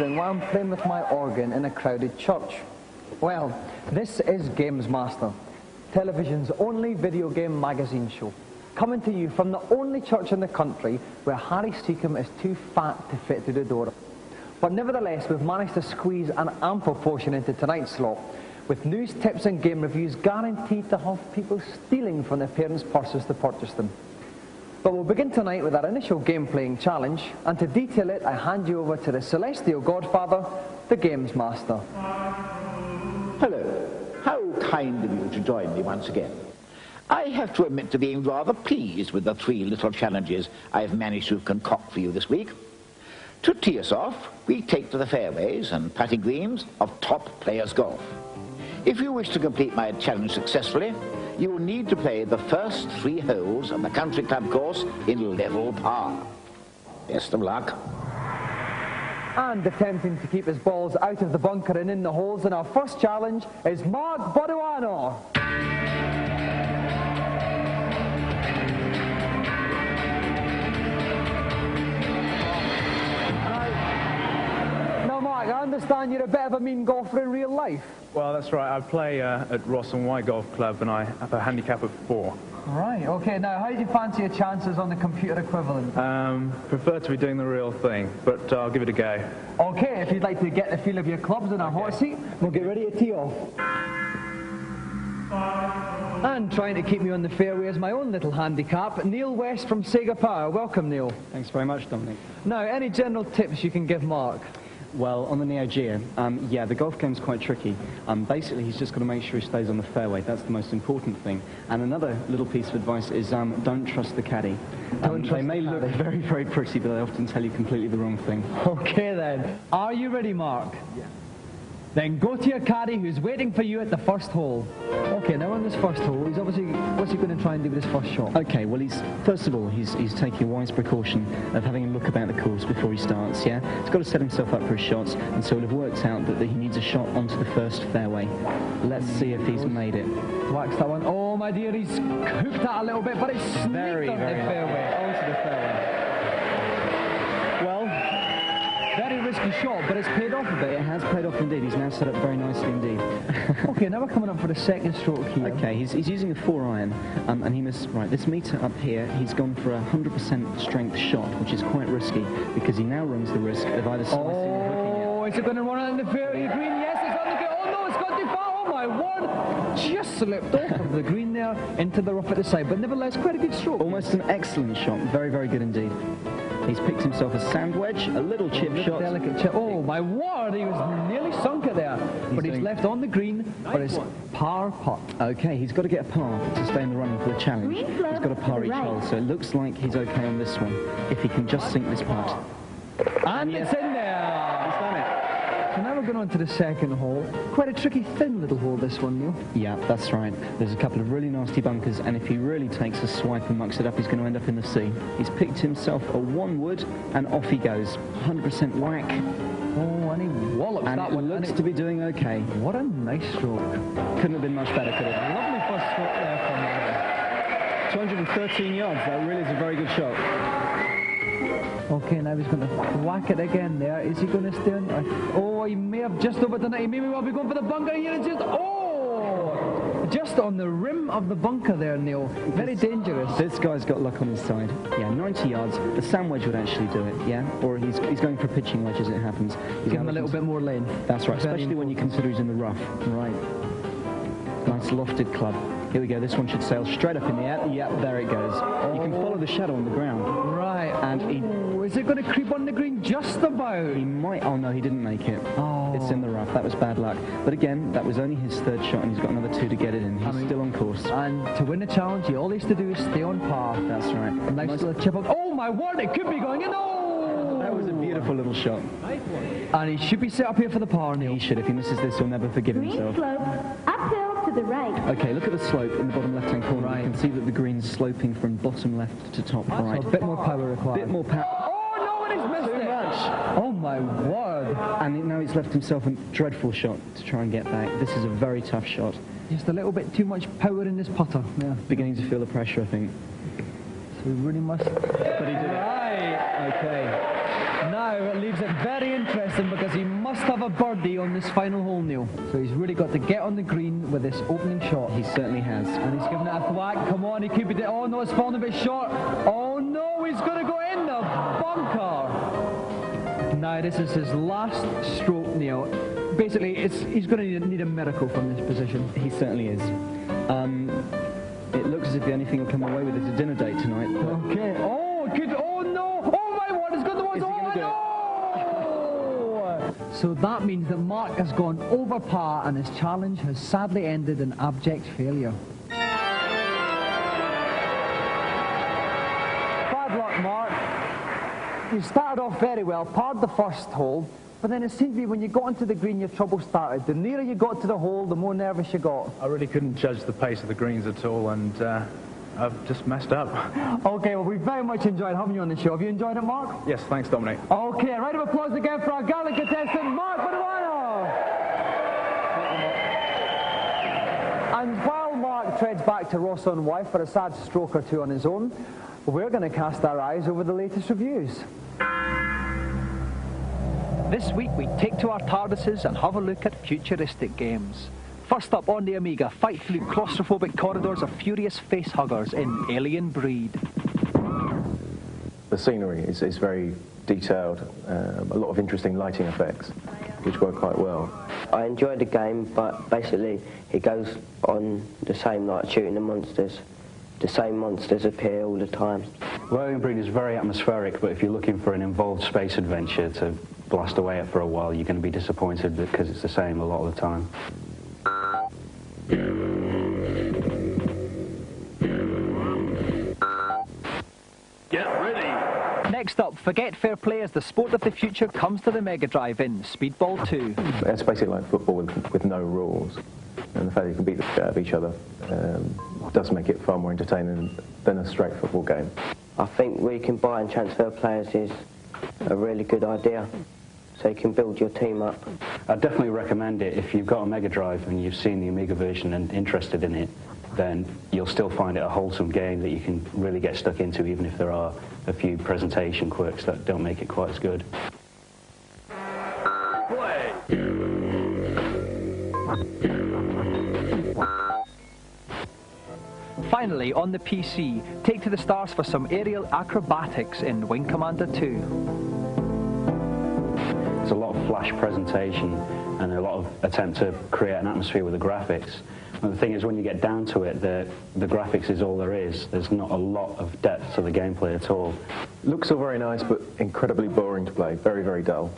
wondering why I'm playing with my organ in a crowded church. Well, this is Gamesmaster, television's only video game magazine show, coming to you from the only church in the country where Harry Seacombe is too fat to fit through the door. But nevertheless, we've managed to squeeze an ample portion into tonight's slot, with news, tips and game reviews guaranteed to have people stealing from their parents' purses to purchase them. But we'll begin tonight with our initial game-playing challenge, and to detail it, I hand you over to the celestial godfather, the Gamesmaster. Hello. How kind of you to join me once again. I have to admit to being rather pleased with the 3 little challenges I've managed to concoct for you this week. To tee us off, we take to the fairways and putting greens of Top Players Golf. If you wish to complete my challenge successfully, you will need to play the first 3 holes of the country club course in level par. Best of luck. And attempting to keep his balls out of the bunker and in the holes in our first challenge is Mark Boduano. Now Mark, I understand you're a bit of a mean golfer in real life. Well, that's right. I play at Ross and Y Golf Club, and I have a handicap of 4. Right, okay. Now, how do you fancy your chances on the computer equivalent? Prefer to be doing the real thing, but I'll give it a go. Okay, if you'd like to get the feel of your clubs in our hot seat, we'll get ready to tee off. And trying to keep me on the fairway is my own little handicap, Neil West from Sega Power. Welcome, Neil. Thanks very much, Dominic. Now, any general tips you can give Mark? Well, on the Neo Geo, yeah, the golf game's quite tricky. Basically, he's just got to make sure he stays on the fairway. That's the most important thing. And another little piece of advice is don't trust the caddy. They may look very, very pretty, but they often tell you completely the wrong thing. Okay, then. Are you ready, Mark? Yeah. Then go to your caddy who's waiting for you at the first hole. Okay, now on this first hole, he's obviously, what's he going to try and do with his first shot? Okay, well, first of all, he's taking a wise precaution of having a look about the course before he starts, yeah? He's got to set himself up for his shots, and so he'll have worked out that he needs a shot onto the first fairway. Let's see if he's made it. Wax that one. Oh, my dear, he's hooped that a little bit, but it's sneaked very, on the fairway. Onto the fairway. Well, very risky shot, but it's paid off a bit. it has paid off indeed. He's now set up very nicely indeed. Okay, now we're coming up for the second stroke here. Okay, he's using a 4-iron, and he must, right, this meter up here, he's gone for a 100% strength shot, which is quite risky, because he now runs the risk of either slicing or hooking it. Oh, is it going to run on the fairway green? Yes, it's on the green. Oh no, it's gone too far. Oh my word! Just slipped off of the green there into the rough at the side, but nevertheless, quite a good stroke. Almost an excellent shot, very, very good indeed. He's picked himself a sand wedge, a little chip shot. Delicate chip. Oh my word, he was nearly sunk it there. But he's left on the green for his par putt. Okay, he's got to get a par to stay in the running for the challenge. He's got a par each hole, so it looks like he's okay on this one, if he can just sink this putt. And it's in there! He's done it. So now we're going on to the second hole. Quite a tricky, thin little hole, this one, Neil. Yeah, that's right. There's a couple of really nasty bunkers, and if he really takes a swipe and mucks it up, he's going to end up in the sea. He's picked himself a 1-wood, and off he goes. 100% whack. Oh, and he wallops and that it one. looks to be doing okay. What a nice stroke. Couldn't have been much better, could it? Lovely first stroke there from 213 yards. That really is a very good shot. Okay, now he's going to whack it again there. Is he going to stay on? Oh, he may have just over tonight. He may well be going for the bunker here. And just, oh! Just on the rim of the bunker there, Neil. Very dangerous. This guy's got luck on his side. Yeah, 90 yards. The sand wedge would actually do it, yeah? Or he's going for a pitching wedge as it happens. Give him a little bit more lane. That's right, especially when you consider he's in the rough. Right. Nice lofted club. Here we go. This one should sail straight up in the air. Yep, there it goes. You can follow the shadow on the ground. Right. And is it going to creep on the green just about? He might. Oh no, he didn't make it. Oh. It's in the rough. That was bad luck. But again, that was only his 3rd shot, and he's got another 2 to get it in. He's still on course. And to win the challenge, all he has to do is stay on par. That's right. A nice little chip up. Oh my word! It could be going in. Oh! That was a beautiful little shot. And he should be set up here for the par, Neil. He should. If he misses this, he'll never forgive himself. Green slope, uphill to the right. Okay, look at the slope in the bottom left-hand corner. Right. You can see that the green's sloping from bottom left to top right. So a bit more power required. Bit more power. Oh no, and he's missed it. Oh my word. And now he's left himself a dreadful shot to try and get back. This is a very tough shot. Just a little bit too much power in this putter. Yeah. Beginning to feel the pressure, I think. So he really must. But he did it. Right. Okay. Now it leaves it very interesting. contestant because he must have a birdie on this final hole, Neil. So he's really got to get on the green with this opening shot. He certainly has. And he's giving it a thwack. Come on, he could be... Oh, no, it's falling a bit short. Oh, no, he's going to go in the bunker. Now, this is his last stroke, Neil. Basically, he's going to need a miracle from this position. He certainly is. It looks as if the only thing he'll come away with is a dinner date tonight. Okay. Oh, good. Oh, no. Oh, my word, it's got the ones. Oh, no. So that means that Mark has gone over par and his challenge has sadly ended in abject failure. Bad luck, Mark. You started off very well, parred the first hole, but then it seemed to be when you got into the green, your trouble started. The nearer you got to the hole, the more nervous you got. I really couldn't judge the pace of the greens at all, and I've just messed up. Okay, well, we very much enjoyed having you on the show. Have you enjoyed it, Mark? Yes, thanks, Dominic. Okay, a round of applause again for our gallant contestant, Mark Manuano. And while Mark treads back to Ross-on-Wye for a sad stroke or two on his own, we're going to cast our eyes over the latest reviews. This week we take to our TARDISes and have a look at futuristic games. First up on the Amiga, fight through claustrophobic corridors of furious facehuggers in Alien Breed. The scenery is very detailed, a lot of interesting lighting effects, which work quite well. I enjoyed the game, but basically it goes on the same, like shooting the monsters. The same monsters appear all the time. Well, Alien Breed is very atmospheric, but if you're looking for an involved space adventure to blast away at for a while, you're going to be disappointed because it's the same a lot of the time. Get ready! Next up, forget fair play as the sport of the future comes to the Mega Drive in Speedball 2. It's basically like football with no rules, and the fact you can beat the shit out of each other does make it far more entertaining than a straight football game. I think where you can buy and transfer players is a really good idea, so you can build your team up. I'd definitely recommend it. If you've got a Mega Drive and you've seen the Amiga version and interested in it, then you'll still find it a wholesome game that you can really get stuck into, even if there are a few presentation quirks that don't make it quite as good. Play! Finally, on the PC, take to the stars for some aerial acrobatics in Wing Commander 2. There's a lot of flash presentation and a lot of attempt to create an atmosphere with the graphics. And the thing is, when you get down to it, the graphics is all there is. There's not a lot of depth to the gameplay at all. Looks all very nice, but incredibly boring to play. Very, very dull.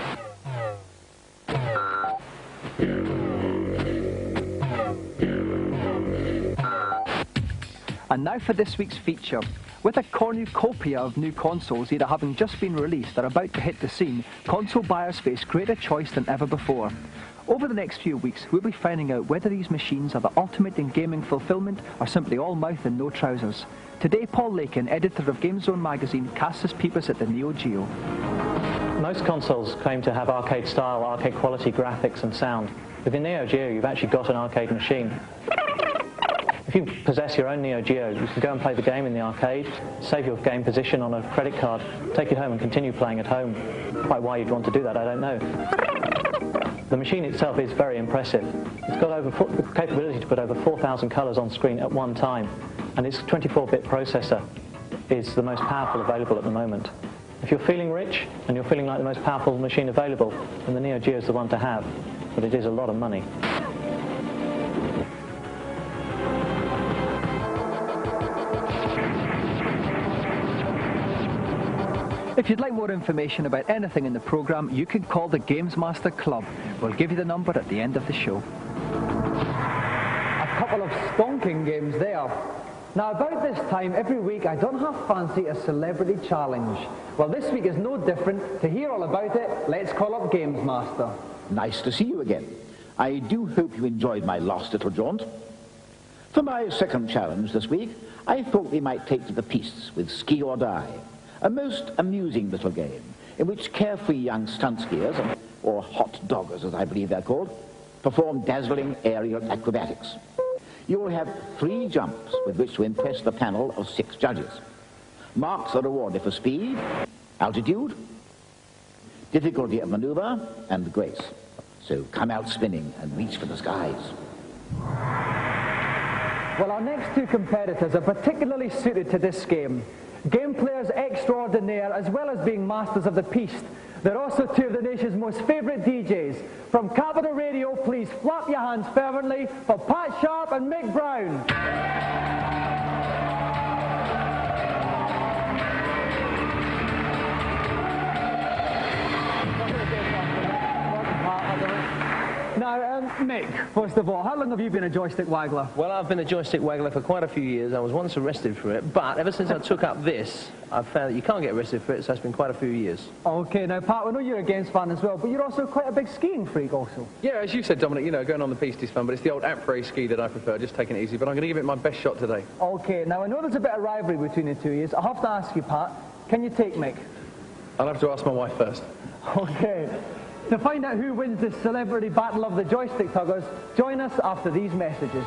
And now for this week's feature. With a cornucopia of new consoles either having just been released or about to hit the scene, console buyers face greater choice than ever before. Over the next few weeks, we'll be finding out whether these machines are the ultimate in gaming fulfillment or simply all mouth and no trousers. Today, Paul Lakin, editor of GameZone magazine, casts his peepers at the Neo Geo. Most consoles claim to have arcade-style, arcade-quality graphics and sound. With the Neo Geo, you've actually got an arcade machine. If you possess your own Neo Geo, you can go and play the game in the arcade, save your game position on a credit card, take it home and continue playing at home. Quite why you'd want to do that, I don't know. The machine itself is very impressive. It's got the capability to put over 4,000 colours on screen at one time, and its 24-bit processor is the most powerful available at the moment. If you're feeling rich and you're feeling like the most powerful machine available, then the Neo Geo is the one to have, but it is a lot of money. If you'd like more information about anything in the programme, you can call the Gamesmaster Club. We'll give you the number at the end of the show. A couple of stonking games there. Now, about this time every week, I don't half fancy a celebrity challenge. Well, this week is no different. To hear all about it, let's call up Gamesmaster. Nice to see you again. I do hope you enjoyed my last little jaunt. For my second challenge this week, I thought we might take to the piste with Ski or Die. A most amusing little game in which carefree young stunt skiers, or hot doggers as I believe they're called, perform dazzling aerial acrobatics. You will have 3 jumps with which to impress the panel of 6 judges. Marks are awarded for speed, altitude, difficulty of maneuver, and grace. So come out spinning and reach for the skies. Well, our next two competitors are particularly suited to this game. Game players extraordinaire, as well as being masters of the piste. They're also two of the nation's most favourite DJs. From Capital Radio, please flap your hands fervently for Pat Sharp and Mick Brown. Now, Mick, first of all, how long have you been a joystick waggler? Well, I've been a joystick waggler for quite a few years. I was once arrested for it, but ever since I took up this, I've found that you can't get arrested for it, so it's been quite a few years. Okay, now, Pat, we know you're a games fan as well, but you're also quite a big skiing freak also. Yeah, as you said, Dominic, you know, going on the piste is fun, but it's the old après ski that I prefer, just taking it easy, but I'm going to give it my best shot today. Okay, now, I know there's a bit of rivalry between the two of you. I have to ask you, Pat, can you take Mick? I'll have to ask my wife first. Okay. To find out who wins this celebrity battle of the joystick tuggers, join us after these messages.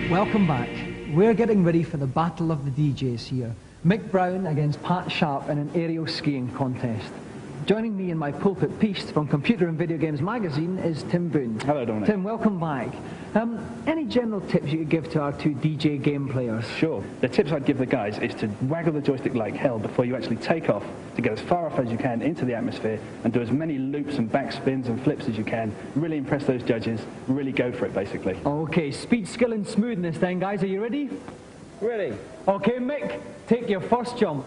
Welcome back. We're getting ready for the battle of the DJs here. Mick Brown against Pat Sharp in an aerial skiing contest. Joining me in my pulpit piste from Computer and Video Games magazine is Tim Boone. Hello, Dominic. Tim, welcome back. Any general tips you could give to our two DJ game players? Sure. The tips I'd give the guys is to waggle the joystick like hell before you actually take off, to get as far off as you can into the atmosphere and do as many loops and back spins and flips as you can. Really impress those judges. Really go for it, basically. Okay, speed, skill and smoothness then, guys. Are you ready? Ready. Okay, Mick, take your first jump.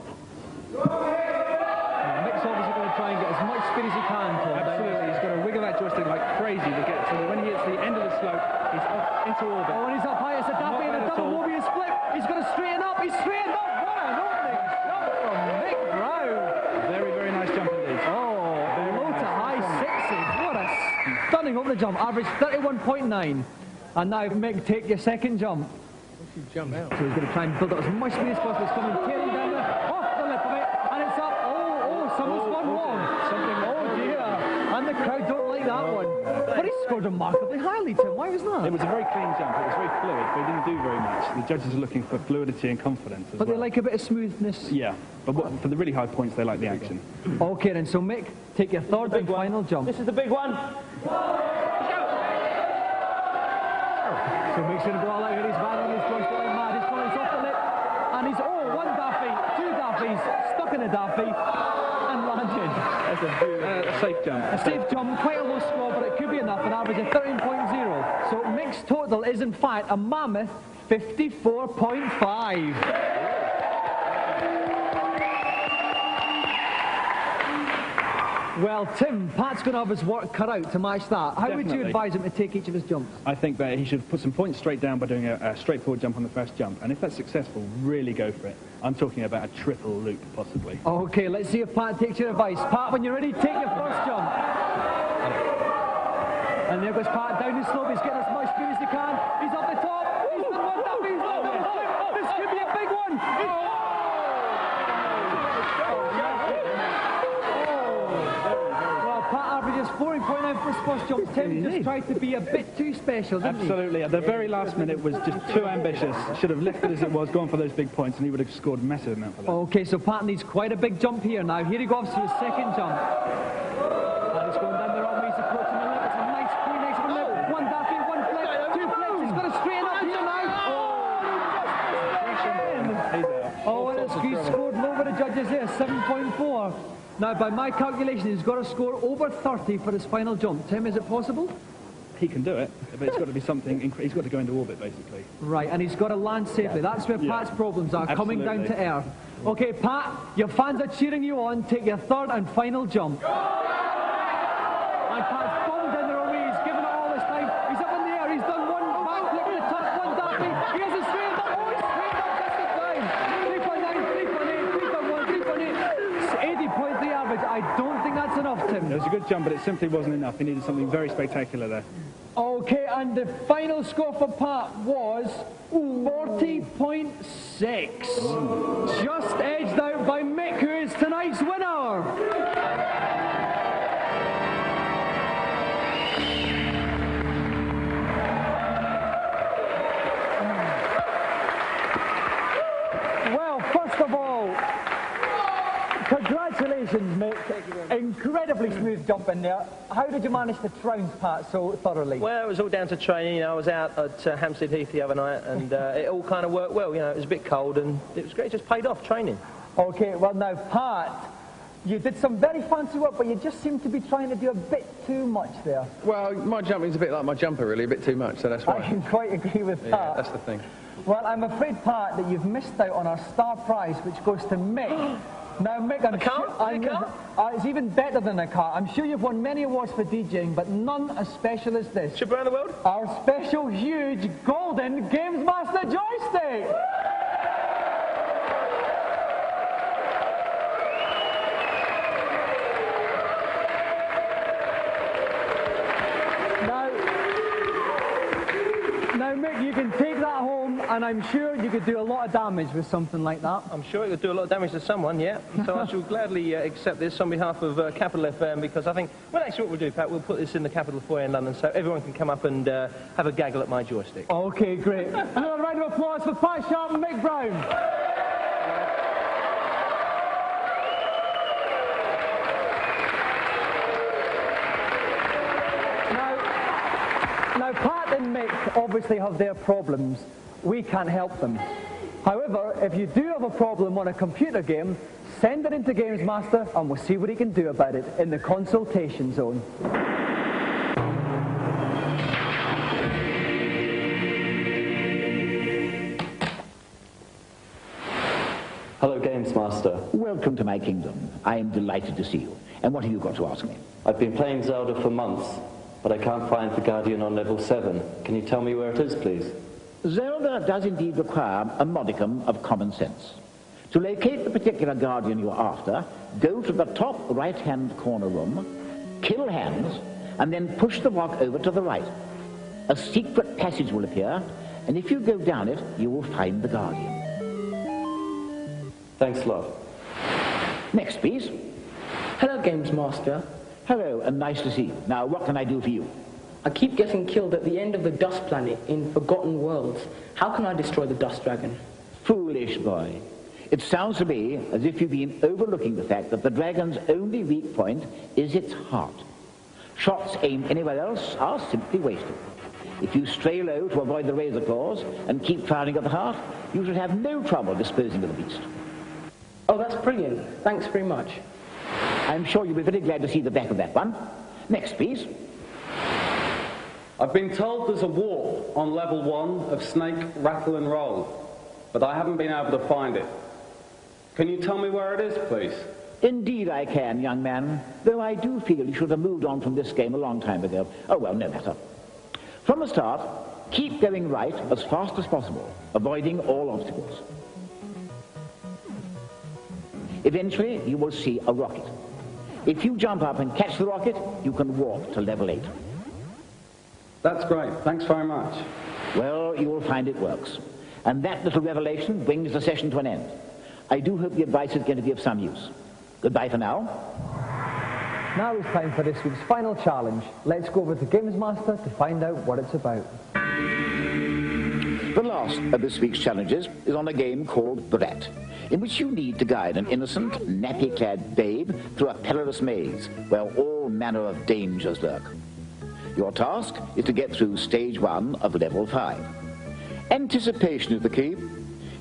Mick's obviously going to try and get as much speed as he can, Tom. Absolutely. He's got to wiggle that joystick like crazy to get to when he hits the end of the slope, he's off into orbit. Oh, and he's up high. It's a duffy and a double Mobius flip. He's going to straighten up. He's straightened up. What an opening shot from Mick Brown. Very, very nice jump indeed. Oh, low to high sixes. What a stunning opening jump. Average 31.9. And now, Mick, take your second jump. Jump out. So he's going to try and build up as much speed as possible. He's coming tearing down there. Off the lip of it. And it's up. Someone's gone wrong. Oh, dear. And the crowd don't like that one. But he scored remarkably highly, Tim. Why was that? It was a very clean jump. It was very fluid, but he didn't do very much. The judges are looking for fluidity and confidence as But well. they like a bit of smoothness. Yeah, but for the really high points, they like the action. Okay, then. So, Mick, take your third and final jump. This is the big one. So Mick's going to go all out here. He's battling his joystick like mad. He's going off the lip. And he's, one daffy, two daffies, stuck in a daffy, and landed. That's a safe jump. A safe jump, quite a low score, but it could be enough, an average of 13.0. So Mick's total is, in fact, a mammoth 54.5. Well, Tim, Pat's going to have his work cut out to match that. How would you advise him to take each of his jumps? I think that he should put some points straight down by doing a straightforward jump on the first jump. And if that's successful, really go for it. I'm talking about a triple loop, possibly. Okay, let's see if Pat takes your advice. Pat, when you're ready, take your first jump. And there goes Pat down the slope. He's getting as much speed as he can. He's up the top. He's done one up. He's done one. This could be a big one. Well, Pat averages 40.9 for his first jump. Tim just tried to be a bit too special, didn't he? Absolutely. At the very last minute was just too ambitious. Should have left it as it was, gone for those big points, and he would have scored a massive amount for that. Okay, so Pat needs quite a big jump here now. Here he goes to his second jump. And he's going down the wrong way. He's approaching the lip. It's a nice, pretty nice one lip. One daffy, one flip, two flips. He's going to straighten up here now. Oh, and he's scored low with the judges there, 7.4. Now, by my calculation, he's got to score over 30 for his final jump. Tim, is it possible? He can do it, but it's got to be something. He's got to go into orbit, basically. Right, and he's got to land safely. That's where Pat's problems are, coming down to earth. Okay, Pat, your fans are cheering you on. Take your third and final jump. And Pat's bombed in the wrong way. He's given it all his time. He's up in the air. He's done one backflip in the top, one daffy. He has a straight up. Oh, he's straight up just in time. 3.9, 3.8, 3.8, 3.8. 80.3 average. I don't think that's enough, Tim. It was a good jump, but it simply wasn't enough. He needed something very spectacular there. Okay, and the final score for Pat was 40.6. Just edged out by Mick, who is tonight's winner. incredibly smooth jump in there. How did you manage to trounce Pat so thoroughly? Well, it was all down to training. You know, I was out at Hampstead Heath the other night, and it all kind of worked well. You know, it was a bit cold, and it was great. It just paid off training. Okay, well now, Pat, you did some very fancy work, but you just seem to be trying to do a bit too much there. Well, my jumping's a bit like my jumper, really, a bit too much, so that's why. I can quite agree with that. Yeah, that's the thing. Well, I'm afraid, Pat, that you've missed out on our star prize, which goes to Mick. Now, Mick, it's even better than a car. I'm sure you've won many awards for DJing, but none as special as this. Trip around the world? Our special, huge, golden Gamesmaster joystick! Now, Mick, you can take that home, and I'm sure you could do a lot of damage with something like that. I'm sure it would do a lot of damage to someone, yeah. So I shall gladly accept this on behalf of Capital FM, because I think, well, actually what we'll do, Pat, we'll put this in the Capital Foyer in London so everyone can come up and have a gaggle at my joystick. Okay, great. Another round of applause for Pat Sharp and Mick Brown. Now, Pat and Mick obviously have their problems. We can't help them. However, if you do have a problem on a computer game, send it into Gamesmaster and we'll see what he can do about it in the consultation zone. Hello, Gamesmaster. Welcome to my kingdom. I am delighted to see you. And what have you got to ask me? I've been playing Zelda for months, but I can't find the Guardian on level 7. Can you tell me where it is, please? Zelda does indeed require a modicum of common sense. To locate the particular Guardian you're after, go to the top right-hand corner room, kill hands, and then push the rock over to the right. A secret passage will appear, and if you go down it, you will find the Guardian. Thanks a lot. Next, please. Hello, Gamesmaster. Hello, and nice to see you. Now, what can I do for you? I keep getting killed at the end of the Dust Planet in Forgotten Worlds. How can I destroy the Dust Dragon? Foolish boy. It sounds to me as if you've been overlooking the fact that the dragon's only weak point is its heart. Shots aimed anywhere else are simply wasted. If you stray low to avoid the razor claws and keep firing at the heart, you should have no trouble disposing of the beast. Oh, that's brilliant. Thanks very much. I'm sure you'll be very glad to see the back of that one. Next, please. I've been told there's a warp on level 1 of Snake, Rattle and Roll, but I haven't been able to find it. Can you tell me where it is, please? Indeed I can, young man, though I do feel you should have moved on from this game a long time ago. Oh, well, no matter. From the start, keep going right as fast as possible, avoiding all obstacles. Eventually, you will see a rocket. If you jump up and catch the rocket, you can walk to level 8. That's great. Thanks very much. Well, you will find it works. And that little revelation brings the session to an end. I do hope the advice is going to be of some use. Goodbye for now. Now it's time for this week's final challenge. Let's go over to Gamesmaster to find out what it's about. The last of this week's challenges is on a game called Brat, in which you need to guide an innocent, nappy-clad babe through a perilous maze where all manner of dangers lurk. Your task is to get through stage 1 of level 5. Anticipation is the key.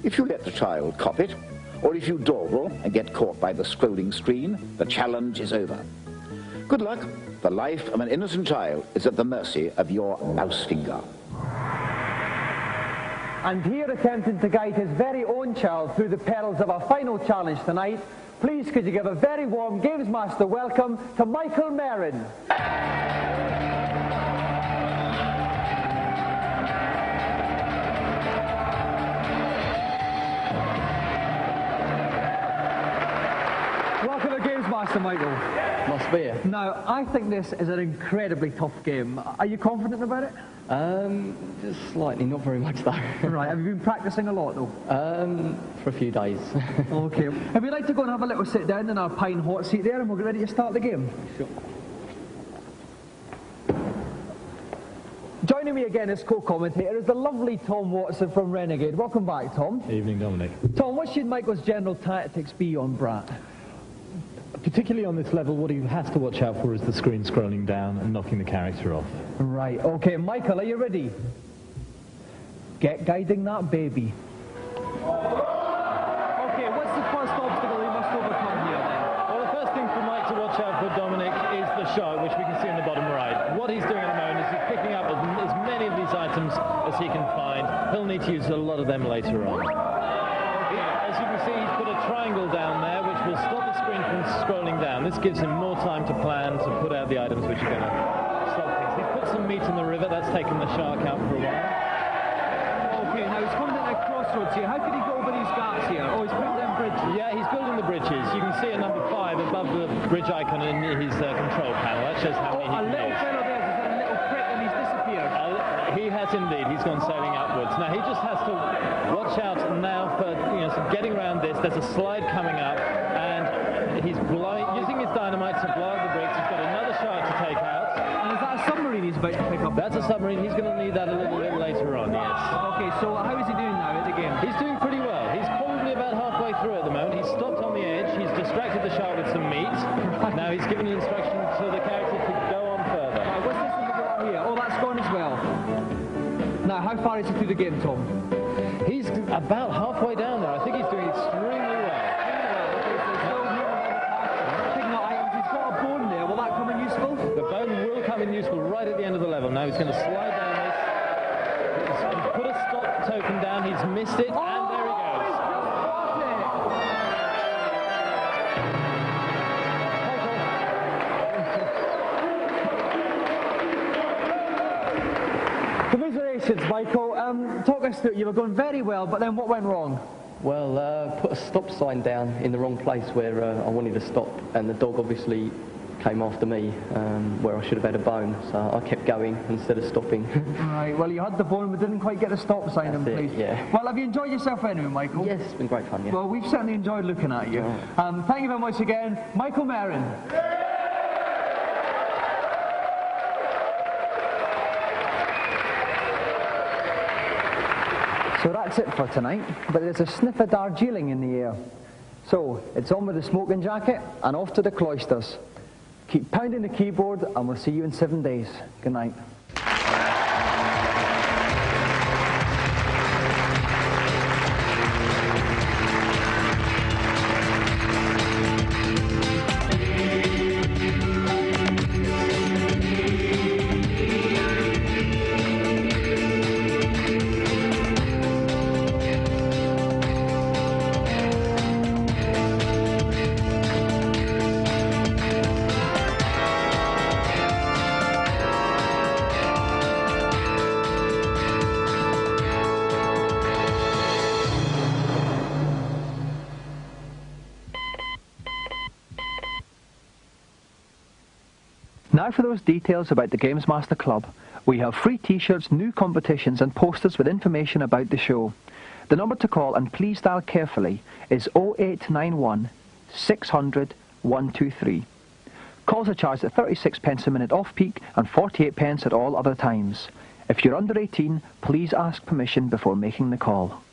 If you let the child cop it, or if you dawdle and get caught by the scrolling screen, the challenge is over. Good luck. The life of an innocent child is at the mercy of your mouse finger. And here, attempting to guide his very own child through the perils of our final challenge tonight, please could you give a very warm Gamesmaster welcome to Michael Merrin. Welcome to Gamesmaster, Michael. Must be here. Now, I think this is an incredibly tough game. Are you confident about it? Just slightly, not very much though. Right, have you been practicing a lot though? For a few days. Okay. If you'd like to go and have a little sit down in our pine hot seat there and we'll get ready to start the game. Sure. Joining me again as co-commentator is the lovely Tom Watson from Renegade. Welcome back, Tom. Evening, Dominic. Tom, what should Michael's general tactics be on Brat? Particularly on this level, what he has to watch out for is the screen scrolling down and knocking the character off. Right, okay, Michael, are you ready? Get guiding that baby. Okay, what's the first obstacle he must overcome here then? Well, the first thing for Mike to watch out for, Dominic, is the shot, which we can see in the bottom right. What he's doing at the moment is he's picking up as many of these items as he can find. He'll need to use a lot of them later on. As you can see, he's put a triangle down there, which will stop the screen from scrolling down. This gives him more time to plan, to put out the items which are going to stop things. He's put some meat in the river. That's taken the shark out for a while. Okay, now he's coming to a crossroads here. How could he go over these gaps here? Oh, he's building them bridges. Yeah, he's building the bridges. You can see at number 5 above the bridge icon in his control panel. That shows how many he can little use. fellow there has had a little prick and he's disappeared. He has indeed. He's gone sailing upwards. Now he just has to watch out now for getting around this. There's a slide coming up, and he's using his dynamite to blow out the bricks. He's got another shark to take out. And is that a submarine he's about to pick up? That's a submarine. He's going to need that a little bit later on. Yes. Okay, so how is he doing now at the game? He's doing pretty well. He's probably about halfway through at the moment. He's stopped on the edge. He's distracted the shark with some meat. Now he's given an instruction to the character to go on further. Right, what's this in the water here? Oh, that's gone as well. Now, how far is he through the game, Tom? He's about halfway down there. I think he's doing extremely well. Picking up items. He's got a bone there. Will that come in useful? The bone will come in useful right at the end of the level. Now he's going to slide down this. He's put a stop token down. He's missed it, and there he goes. Commiserations, Michael. Talk us through it. You were going very well, but then what went wrong? Well, put a stop sign down in the wrong place where I wanted to stop, and the dog obviously came after me where I should have had a bone, so I kept going instead of stopping. Right, well, you had the bone but didn't quite get the stop sign in place. Yeah. Well, have you enjoyed yourself anyway, Michael? Yes, it's been great fun, yeah. Well, we've certainly enjoyed looking at you. Thank you very much again, Michael Merrin. So that's it for tonight, but there's a sniff of Darjeeling in the air. So, it's on with the smoking jacket and off to the cloisters. Keep pounding the keyboard and we'll see you in 7 days. Good night. Now for those details about the Gamesmaster Club. We have free t-shirts, new competitions and posters with information about the show. The number to call, and please dial carefully, is 0891 600 123. Calls are charged at 36 pence a minute off-peak and 48 pence at all other times. If you're under 18, please ask permission before making the call.